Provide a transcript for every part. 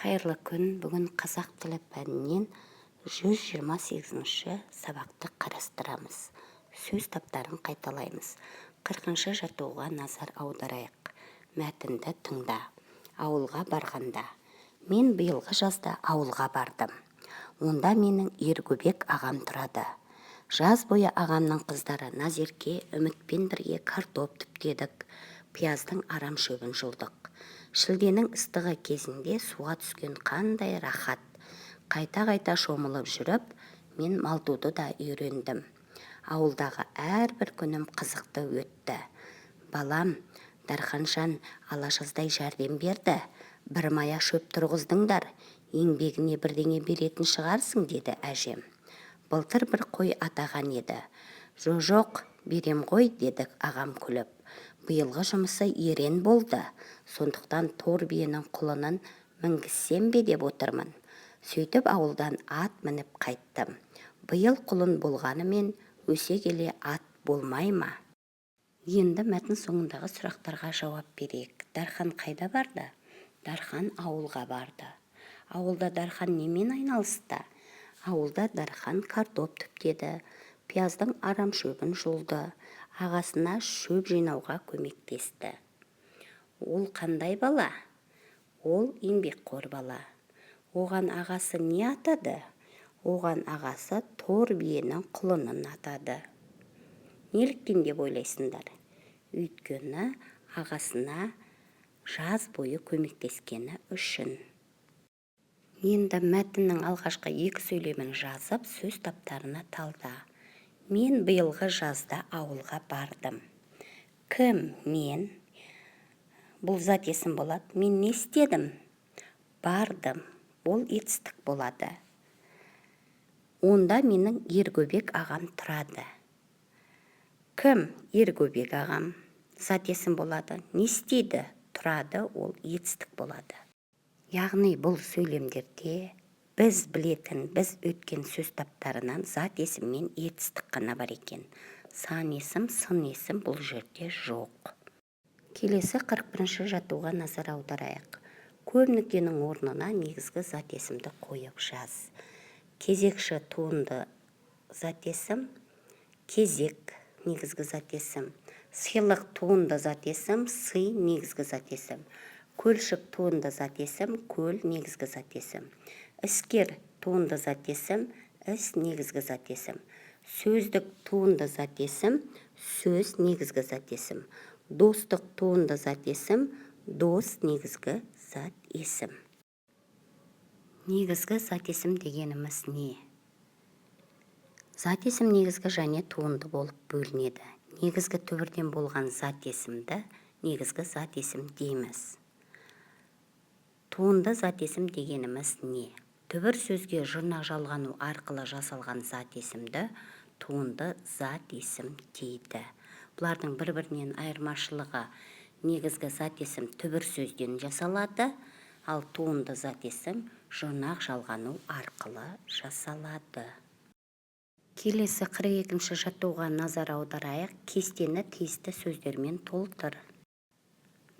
Қайырлы күн, бүгін қазақ тілі пәнінен 128-ші сабақты қарастырамыз. Сөз таптарын қайталаймыз. 40-шы жаттығуға назар аударайық. Мәтінді тыңда. Ауылға барғанда. Мен биылғы жазда ауылға бардым. Онда менің Ергөбек ағам тұрады. Жаз бойы ағамның қыздары Назерке, Үмітпен бірге картоп түптедік. Пияздың арам шөбін жұлдық. Шілденің ыстығы кезінде суға түскен қандай рахат. Қайта-қайта шомылып жүріп, мен малтуды да үйрендім. Ауылдағы әрбір күнім қызықты өтті. Балам, Дарханжан алашыздай жәрдем берді. Бір мая шөп тұрғыздыңдар, еңбегіне бірдеңе беретін шығарсың, деді әжем. Былтыр бір қой атаған еді. Жоқ, берем ғой, дедік ағам күліп. Биылғы жұмысы ерен болды. Сондықтан тор биенің құлынын мінгізсем бе деп отырмын. Сөйтіп ауылдан ат мініп қайттым. Биыл құлын болғанымен өсе келе ат болмай ма? Енді мәтін соңындағы сұрақтарға жауап берейік. Дархан қайда барды? Дархан ауылға барды. Ауылда Дархан немен айналысты? Ауылда Дархан картоп түптеді, пияздың арам шөбін жұлды, ағасына шөп жинауға көмектесті. Ол қандай бала? Ол еңбекқор бала. Оған ағасы не атады? Оған ағасы тор биенің құлынын атады. Неліктен деп ойлайсыңдар? Өйткені ағасына жаз бойы көмектескені үшін. Енді мәтіннің алғашқы екі сөйлемін жазып, сөз таптарына талда. Мен биылғы жазда ауылға бардым. Кім? Мен. Бұл зат есім болады. Мен не істедім? Бардым. Ол етістік болады. Онда менің Ергөбек ағам тұрады. Кім? Ергөбек ағам. Зат есім болады. Не істейді? Тұрады. Ол етістік болады. Яғни бұл сөйлемдерде біз білетін, біз өткен сөз таптарынан зат есім мен етістік қана бар екен. Сан есім, сын есім бұл жерде жоқ. Келесі 41-ші жаттығуға назар аударайық. Көп нүктенің орнына негізгі зат есімді қойып жаз. Кезекші туынды зат есім, кезек негізгі зат есім, сыйлық туынды зат есім, сый негізгі зат есім, көлшік туынды зат есім, көл негізгі зат есім, іскер туынды зат есім, іс негізгі зат есім, сөздік туынды зат есім, сөз негізгі зат есім, достық туынды зат есім, дос негізгі зат есім. Негізгі зат есім дегеніміз не? Зат есім негізгі және туынды болып бөлінеді. Негізгі түбірден болған зат есімді негізгі зат есім дейміз. Туынды зат есім дегеніміз не? Түбір сөзге жұрнақ жалғану арқылы жасалған зат есімді туынды зат есім дейді. Бұлардың бір-бірінен айырмашылығы: негізгі зат есім түбір сөзден жасалады, ал туынды зат есім жұрнақ жалғану арқылы жасалады. Келесі 42-ші жаттығуға назар аударайық. Кестені тиісті сөздермен толтыр.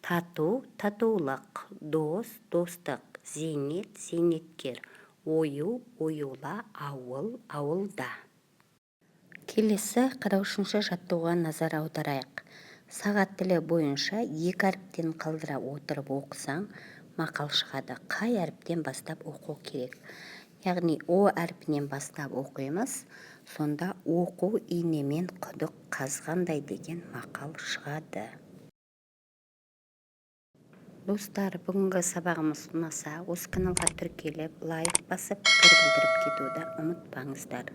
Тату, татулық, дос, достық, зейнет, зейнеткер, ою, оюла, ауыл, ауылда. Келесі 43-ші жаттығуға назар аударайық. Сағат тілі бойынша екі әріптен қалдыра отырып оқысаң, мақал шығады. Қай әріптен бастап оқу керек? Яғни о әрпінен бастап оқимыз, сонда оқу инемен құдық қазғандай деген мақал шығады. Достар, бүгінгі сабағымыз ұнаса, осы каналға тіркеліп, лайк басып, пікір білдіріп кетуді ұмытпаңыздар.